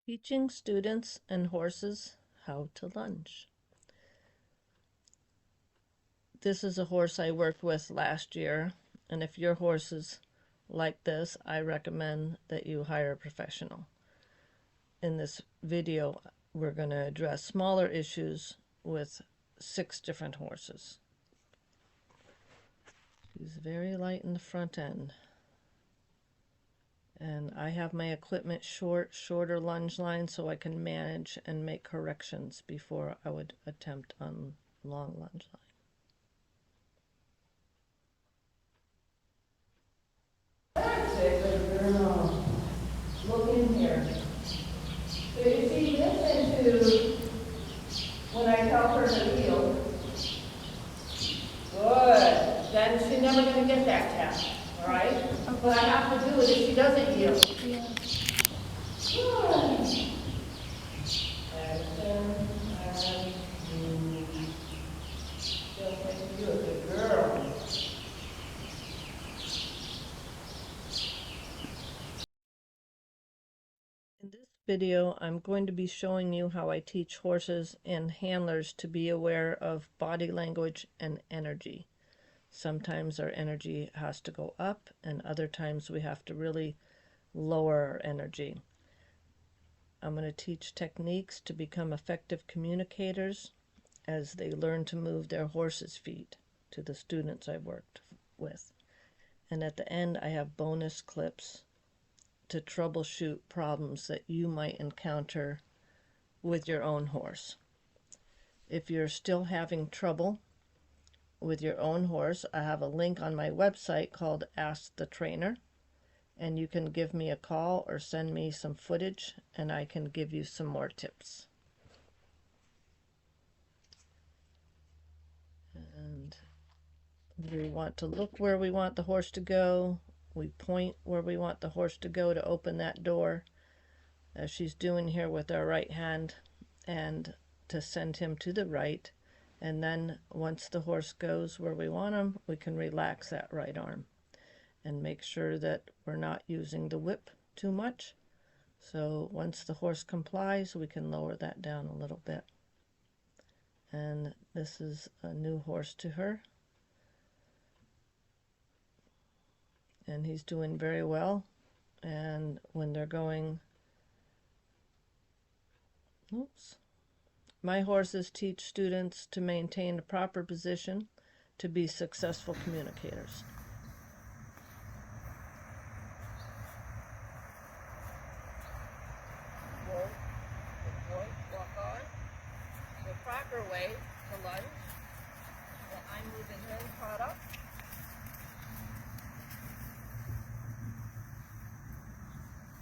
Teaching students and horses how to lunge. This is a horse I worked with last year, and if your horse is like this, I recommend that you hire a professional. In this video, we're going to address smaller issues with 6 different horses. She's very light in the front end. And I have my equipment shorter lunge line so I can manage and make corrections before I would attempt on long lunge line. Good girl. Look in here. So you see, listen to when I tell her to yield. Good. Then she's never going to get that tap. All right? What I have to do is if she doesn't yield. Yeah. Good. Just like you do, a good girl. In this video, I'm going to be showing you how I teach horses and handlers to be aware of body language and energy. Sometimes our energy has to go up, and other times we have to really lower our energy. I'm going to teach techniques to become effective communicators as they learn to move their horses' feet to the students I've worked with. And at the end, I have bonus clips to troubleshoot problems that you might encounter with your own horse. If you're still having trouble with your own horse, I have a link on my website called Ask the Trainer, and you can give me a call or send me some footage and I can give you some more tips. And we want to look where we want the horse to go. We point where we want the horse to go to open that door, as she's doing here with our right hand, and to send him to the right. And then once the horse goes where we want him, we can relax that right arm and make sure that we're not using the whip too much. So once the horse complies, we can lower that down a little bit. And this is a new horse to her. And he's doing very well. And when they're going, my horses teach students to maintain a proper position to be successful communicators. Walk on. The proper way to lunge. Well, I'm moving him caught up.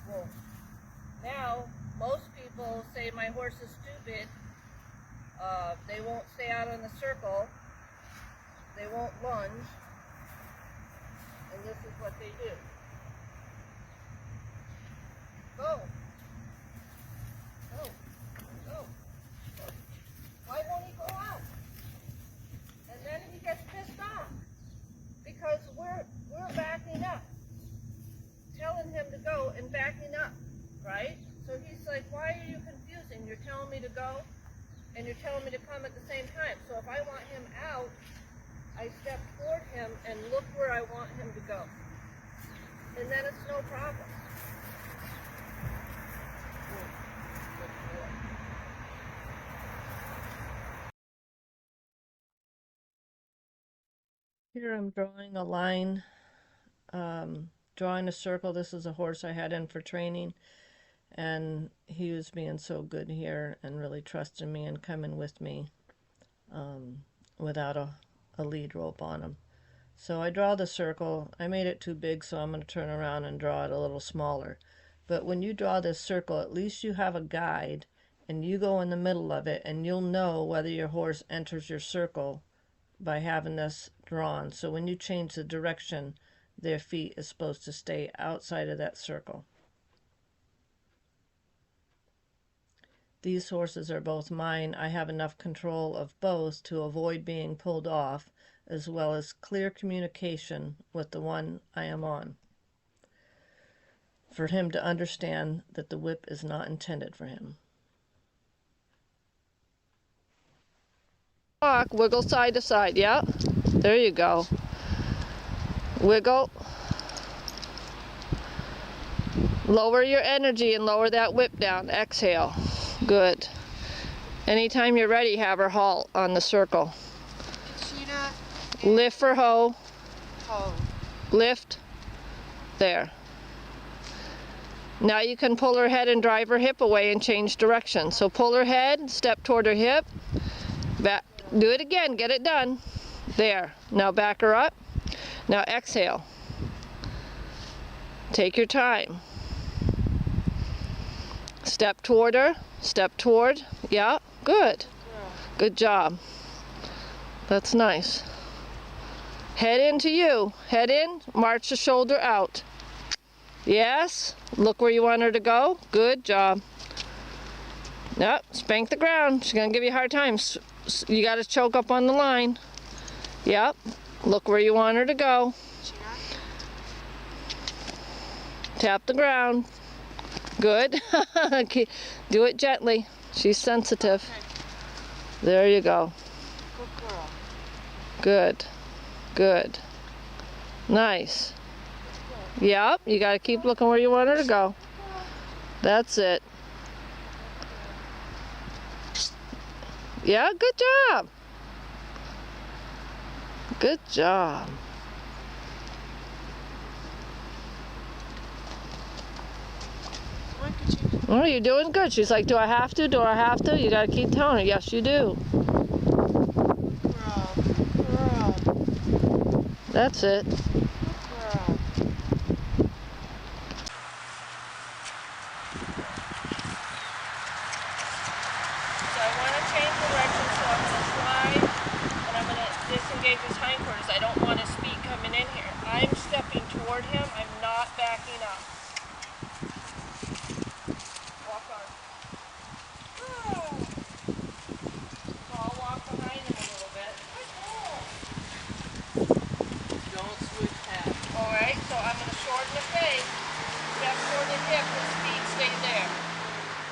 Whoa. Now, most people say my horse is stupid. They won't stay out on the circle. They won't lunge. And this is what they do. Go. Go. Go. Why won't he go out? And then he gets pissed off because we're backing up, telling him to go and backing up, right? So he's like, why are you confusing? You're telling me to go and you're telling me to come at the same time. So if I want him out, I step toward him and look where I want him to go. And then it's no problem. Here I'm drawing a line, drawing a circle. This is a horse I had in for training, and he was being so good here and really trusting me and coming with me without a lead rope on him. So I draw the circle. I made it too big, so I'm going to turn around and draw it a little smaller. But when you draw this circle, at least you have a guide, and you go in the middle of it, and you'll know whether your horse enters your circle by having this drawn. So when you change the direction, their feet is supposed to stay outside of that circle. These horses are both mine. I have enough control of both to avoid being pulled off, as well as clear communication with the one I am on. for him to understand that the whip is not intended for him. Walk, wiggle side to side, yeah. There you go. Wiggle. Lower your energy and lower that whip down. Exhale. Good. Anytime you're ready, have her halt on the circle. Lift for hoe. Hoe. Lift. There. Now you can pull her head and drive her hip away and change direction. So pull her head, step toward her hip. Back. Do it again. Get it done. There. Now back her up. Now exhale. Take your time. Step toward her. Step toward. Yeah. Good. Good job. That's nice. Head into you. Head in. March the shoulder out. Yes. Look where you want her to go. Good job. Nope. Spank the ground. She's going to give you a hard time. You got to choke up on the line. Yep. Look where you want her to go. Tap the ground. Good. Do it gently. She's sensitive. There you go. Good girl. Good. Good. Nice. Yep. You got to keep looking where you want her to go. That's it. Yeah, good job. Good job. Oh, you're doing good. She's like, do I have to? Do I have to? You gotta keep telling her, yes, you do. Girl. Girl. That's it. Girl. So I want to change direction, so I'm going to slide, and I'm going to disengage his hindquarters. I don't want his feet coming in here. I'm stepping toward him. I'm not backing up. Walk on. Oh. So I'll walk behind him a little bit. Don't switch half. All right, so I'm going to shorten the face. Step toward the hip. His feet stay there.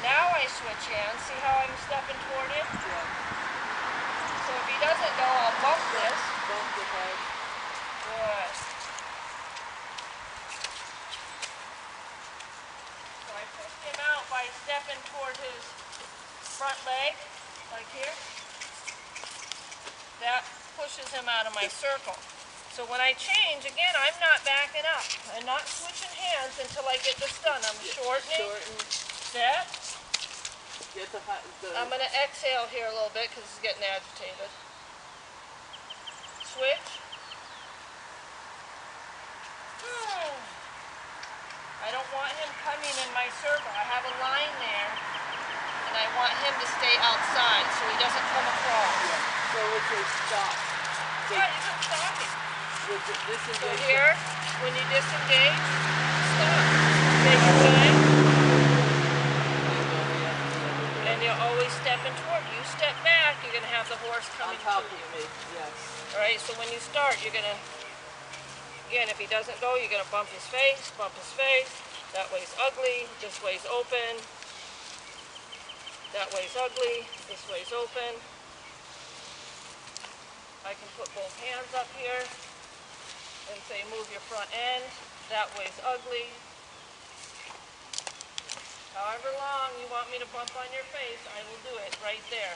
Now I switch hands. See how I'm stepping toward him? Yeah. So if he doesn't go, I'll bump this. Bump the head. Good. So I pushed him out by stepping toward his front leg, like here. That pushes him out of my circle. So when I change, again, I'm not backing up. I'm not switching hands until I get this done. I'm shortening. Step. Get the I'm going to exhale here a little bit because it's getting agitated. Switch. I don't want him coming in my circle. I have a line there, and I want him to stay outside so he doesn't come across. Yeah. So it's a stop. Yeah, you can stop him. So Disengage. here, when you disengage, stop. Take your time. And you're always stepping toward. You step back, you're going to have the horse coming On top to you. of me, yes. All right, so when you start, you're going to, again, if he doesn't go, you're going to bump his face, That way's ugly, this way's open. That way's ugly, this way's open. I can put both hands up here and say move your front end. That way's ugly. However long you want me to bump on your face, I will do it right there.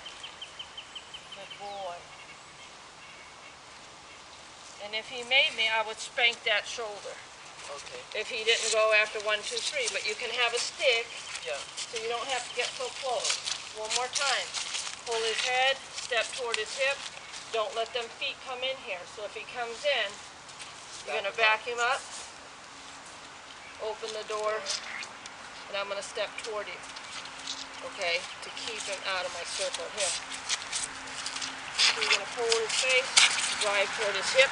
Good boy. And if he made me, I would spank that shoulder. Okay. If he didn't go after 1, 2, 3. But you can have a stick, Yeah. so you don't have to get so close. One more time. Pull his head, step toward his hip. Don't let them feet come in here. So if he comes in, you're going to back him up, open the door, and I'm going to step toward him, okay, to keep him out of my circle here. So you're going to pull his face, drive toward his hip,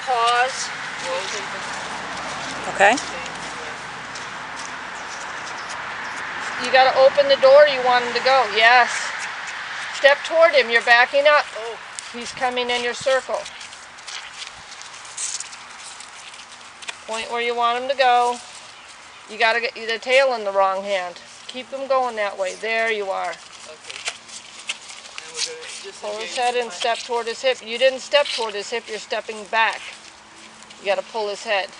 pause. Okay. You got to open the door, you want him to go. Yes. Step toward him, you're backing up. Oh. He's coming in your circle. Point where you want him to go. You got to get the tail in the wrong hand. Keep them going that way. There you are. Okay. And we're going to just Pull his head and step toward his hip. You didn't step toward his hip, you're stepping back. You got to pull his head.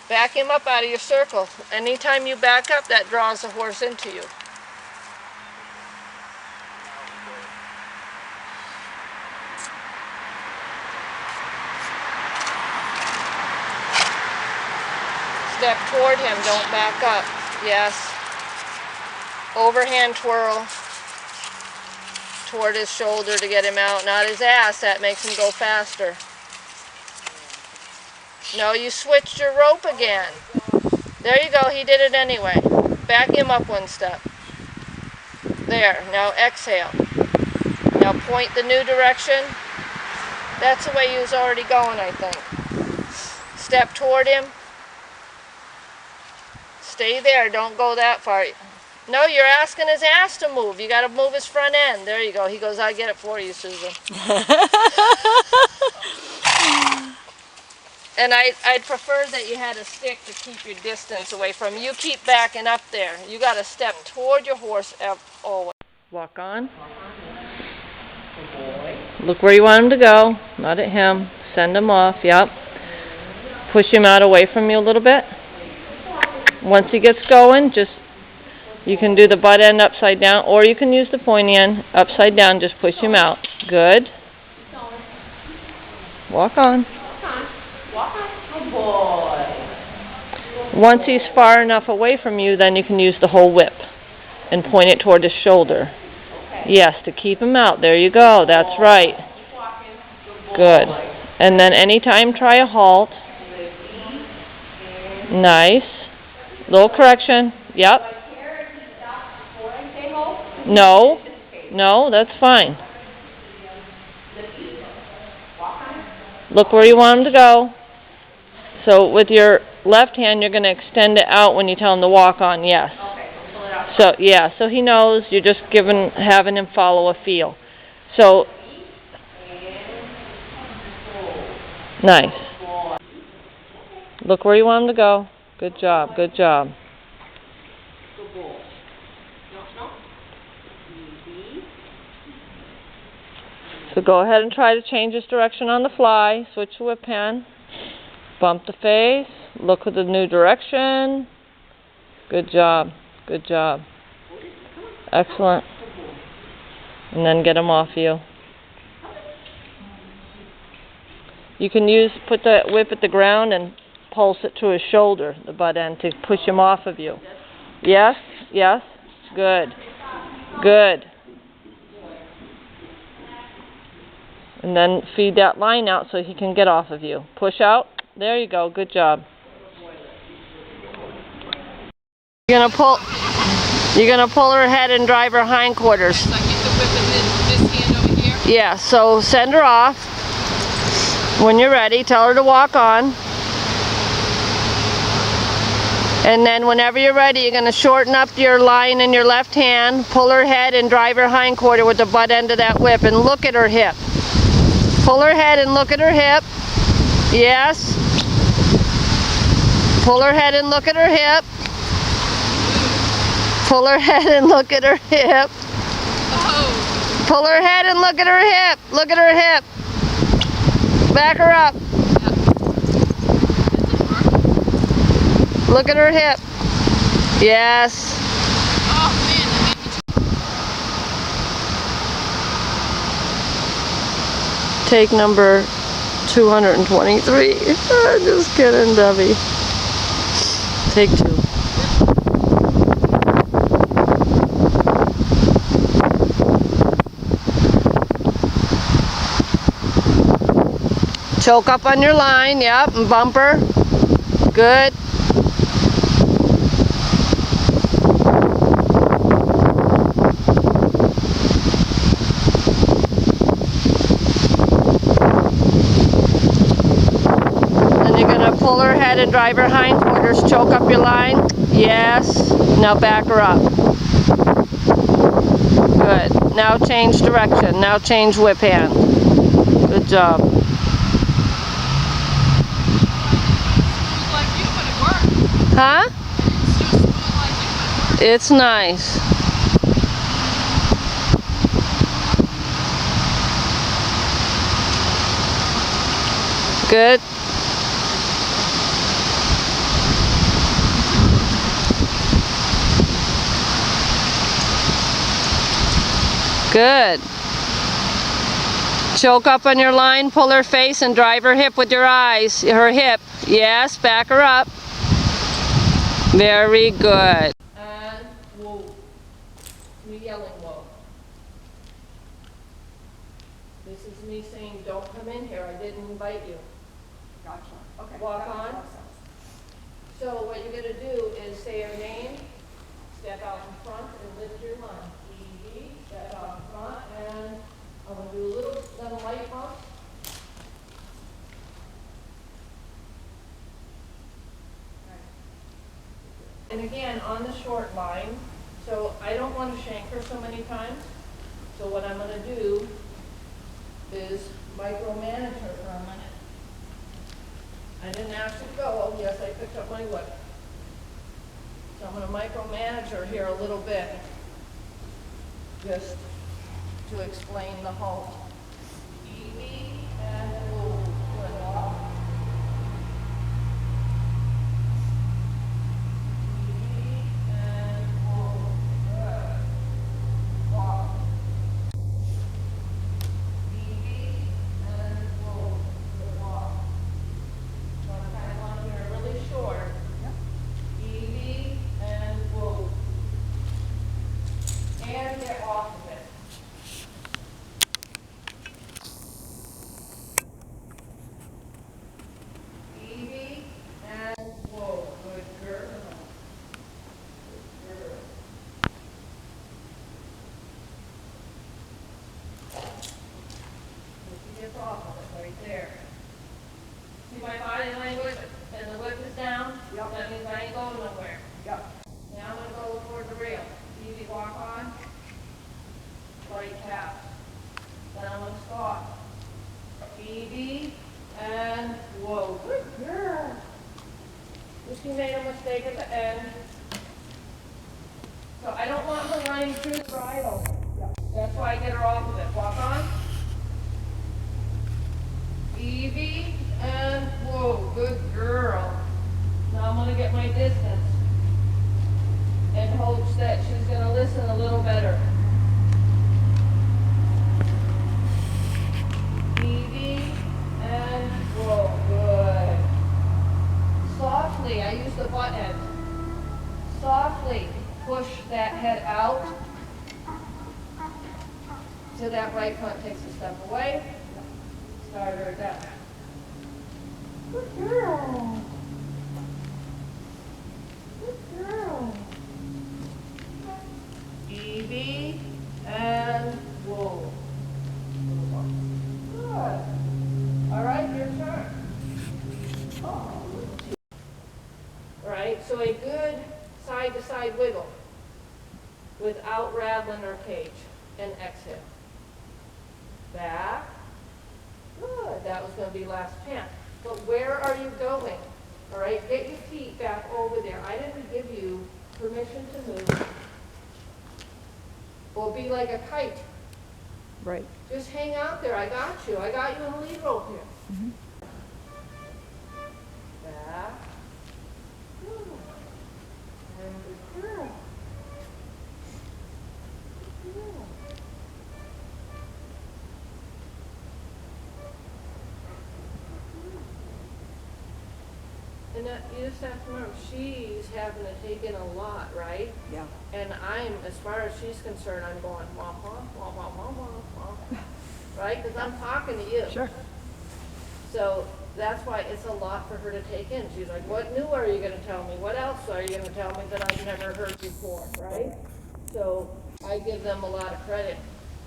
Back him up out of your circle. Anytime you back up, that draws the horse into you. Step toward him, don't back up. Yes. Overhand twirl toward his shoulder to get him out, not his ass. That makes him go faster. No, you switched your rope again. There you go, he did it anyway. Back him up one step. There, now exhale. Now point the new direction. That's the way he was already going, I think. Step toward him. Stay there, don't go that far. No, you're asking his ass to move. You got to move his front end. There you go. He goes, I get it for you, Susan. And I'd prefer that you had a stick to keep your distance away from you. Keep backing up there. You got to step toward your horse always. Walk on. Look where you want him to go. Not at him. Send him off. Yep. Push him out away from you a little bit. Once he gets going, you can do the butt end upside down, or you can use the pointy end upside down. Just push him out. Good. Walk on. Walk on. Good boy. Once he's far enough away from you, then you can use the whole whip and point it toward his shoulder. Okay. Yes, to keep him out. There you go. That's right. Good. And then anytime try a halt. Nice. Little correction. Yep. No. No, that's fine. Look where you want him to go. So with your left hand, you're going to extend it out when you tell him to walk on. Yes. So yeah, so he knows you're just having him follow a feel. So nice. Look where you want him to go. Good job. Good job. So go ahead and try to change his direction on the fly. Switch the whip hand. Bump the face. Look at the new direction. Good job. Good job. Excellent. And then get him off you. You can put the whip at the ground and pulse it to his shoulder, the butt end, to push him off of you. Yes? Yes? Good. Good. And then feed that line out so he can get off of you. Push out. There you go. Good job. You're gonna pull her head and drive her hindquarters. So I get the whip in this hand over here? Yeah, so send her off. When you're ready, tell her to walk on. And then whenever you're ready, you're going to shorten up your line in your left hand, pull her head and drive her hindquarter with the butt end of that whip, and look at her hip. Pull her head and look at her hip. Yes. Pull her head and look at her hip. Pull her head and look at her hip. Oh. Pull her head and look at her hip. Look at her hip. Back her up. Look at her hip. Yes. Oh man, that made me Take number 223. Just kidding, Debbie. Take 2. Choke up on your line, yep, and bumper. Good. Then you're gonna pull her head and drive her hindquarters, choke up your line. Yes. Now back her up. Good. Now change direction. Now change whip hand. Good job. like you, but it worked. Huh? It's nice. Good. Good. Choke up on your line, pull her face and drive her hip with your eyes. Her hip. Yes, back her up. Very good. And whoa. Me yelling whoa. This is me saying don't come in here. I didn't invite you. Gotcha. Okay. Walk on. So what you're going to do is say her name, step out in front and lift your line. Easy, step out in front, and I'm going to do a little light bump. And again, on the short line, so I don't want to shank her so many times. So what I'm going to do is micromanage her for a minute. I didn't ask you to go. Oh, yes, I picked up my whip. So I'm going to micromanage her here a little bit, just to explain the halt. Easy and move. Good. Walk. Easy and move. Good. Walk. Easy and move. Good. Walk. So I kind of want her really short. Easy and move. And get off of it. Easy and whoa. Good girl. Good girl. She gets off of it right there. See my body language? And the whip is down? Yep. That means I ain't going nowhere. Yep. Now I'm going to go toward the rail. Easy walk on. Right tap. Then I'm going to stop. Easy and whoa. Good girl. She made a mistake at the end. So I don't want her running through the bridle. That's why I get her off of it. Walk on. Evie and whoa, good girl. Now I'm going to get my distance in hopes that she's going to listen a little better. Evie and whoa, good. Softly, I use the butt end. Softly push that head out so that right front takes a step away. Start her down. Good girl. Good girl. Evie and whoa. Good. All right, your turn. All right, so a good side-to-side wiggle without rattling our cage, and exhale. Back. Good. That was going to be last chance. But where are you going? All right, get your feet back over there. I didn't give you permission to move. Or be like a kite. Right. Just hang out there. I got you. I got you in the lead rope here. Mm-hmm. Back. Good. And good girl. Good girl. And that, you just have to remember, she's having to take in a lot, right? Yeah. And I'm, as far as she's concerned, I'm going, womp, womp, womp, womp, womp, womp, womp. Right? Because I'm talking to you. Sure. So that's why it's a lot for her to take in. She's like, what new are you going to tell me? What else are you going to tell me that I've never heard before, right? So I give them a lot of credit,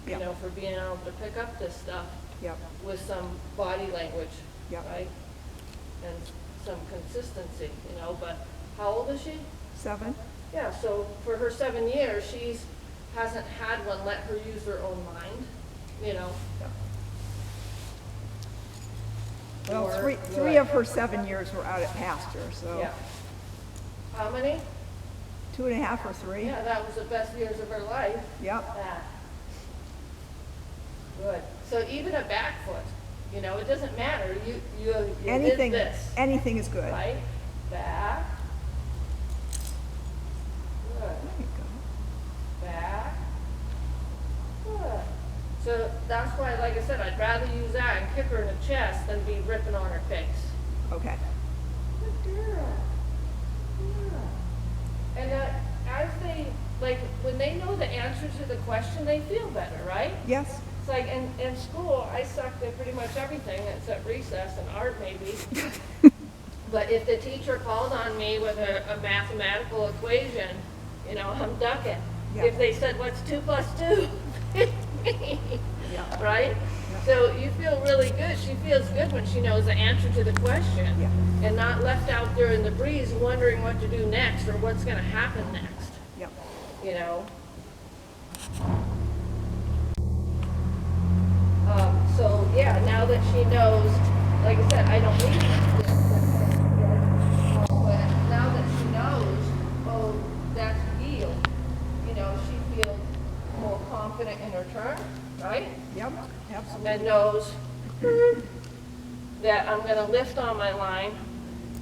you Yeah. know, for being able to pick up this stuff Yep. with some body language, Yep. right? And some consistency, you know, but how old is she? 7. Yeah, so for her 7 years, she's hasn't had one let her use her own mind, you know. Yep. Well, Or- three of her 7 years were out at pasture, so Yeah. How many? 2.5 or 3. Yeah, that was the best years of her life. Yep. That. Good. So even a back foot, you know, it doesn't matter. You Anything, did this, anything is good. right? Back. Good. There you go. Back. Good. So that's why, like I said, I'd rather use that and kick her in the chest than be ripping on her face. Okay. Good girl. Yeah. And as they, like, when they know the answer to the question, they feel better, right? Yes. It's like in school, I sucked at pretty much everything except recess and art maybe. But if the teacher called on me with a mathematical equation, you know, I'm ducking. Yeah. If they said, what's 2 + 2? Yeah. Right? Yeah. So you feel really good. She feels good when she knows the answer to the question. Yeah. And not left out there in the breeze wondering what to do next or what's going to happen next. Yep. You know? So yeah, now that she knows, like I said, I don't need this. But now that she knows, oh, that's yield, you know, she feels more confident in her turn, right? Yep. Absolutely. And knows that I'm going to lift on my line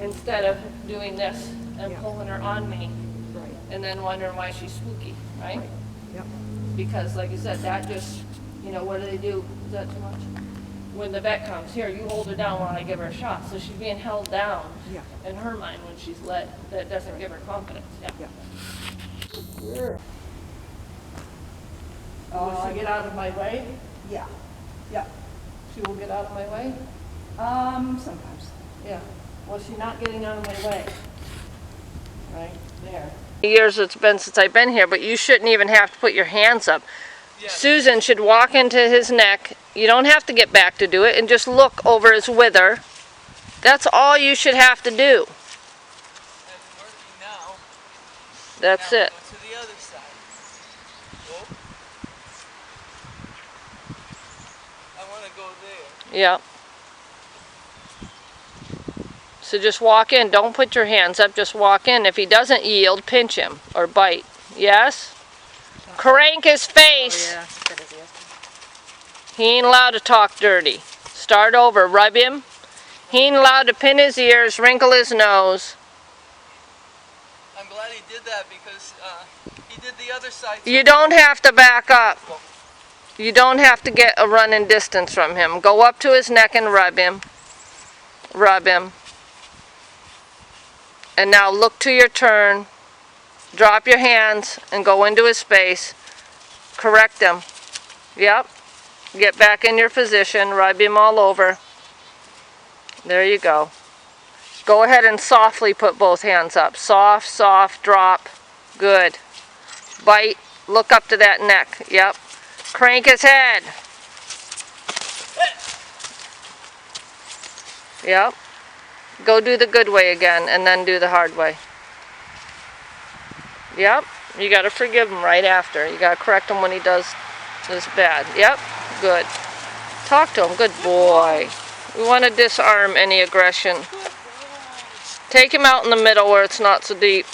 instead of doing this and Yeah. pulling her on me Right. and then wondering why she's spooky, right? Right. Yep. Because like I said, that just, you know, what do they do? Is that too much? When the vet comes, here, you hold her down while I give her a shot. So she's being held down Yeah. in her mind when she's led. That doesn't give her confidence. Yeah. Yeah. Will she get out of my way? Yeah. Yeah. She will get out of my way? Sometimes. Yeah. Well, she's not getting out of my way. Right there. Years it's been since I've been here, but you shouldn't even have to put your hands up. Yeah. Susan should walk into his neck. You don't have to get back to do it, and just look over his wither. That's all you should have to do. That's working now. That's Now it. go to the other side. Whoa. I want to go there. Yeah. So just walk in. Don't put your hands up. Just walk in. If he doesn't yield, pinch him or bite. Yes? Crank his face. Oh, yeah. Good idea. He ain't allowed to talk dirty. Start over. Rub him. He ain't allowed to pin his ears, wrinkle his nose. I'm glad he did that because he did the other side. You don't have to back up. You don't have to get a running distance from him. Go up to his neck and rub him. Rub him. And now look to your turn. Drop your hands and go into his space. Correct him. Yep. Get back in your position. Rub him all over. There you go. Go ahead and softly put both hands up. Soft, soft, drop. Good. Bite. Look up to that neck. Yep. Crank his head. Yep. Go do the good way again and then do the hard way. Yep. You got to forgive him right after. You got to correct him when he does this bad. Yep. Good. Talk to him. Good boy. We want to disarm any aggression. Take him out in the middle where it's not so deep.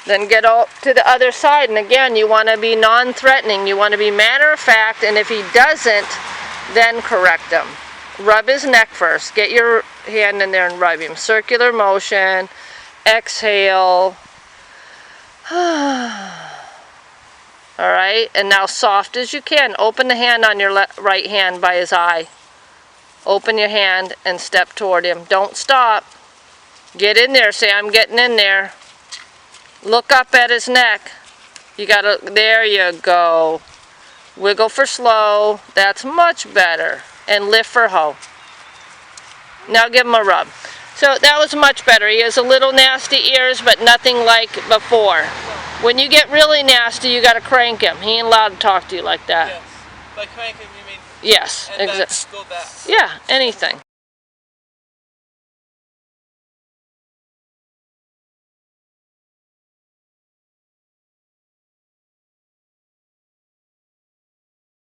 Then get up to the other side, and again, you want to be non-threatening. You want to be matter of fact, and if he doesn't, then correct him. Rub his neck first. Get your hand in there and rub him. Circular motion. Exhale. Alright, and now soft as you can. Open the hand on your right hand by his eye. Open your hand and step toward him. Don't stop. Get in there. Say, I'm getting in there. Look up at his neck. You gotta, there you go. Wiggle for slow. That's much better. And lift for ho. Now give him a rub. So that was much better. He has a little nasty ears, but nothing like before. When you get really nasty, you gotta crank him. He ain't allowed to talk to you like that. Yes. By cranking, you mean? Yes, And exactly. go back. Yeah, anything.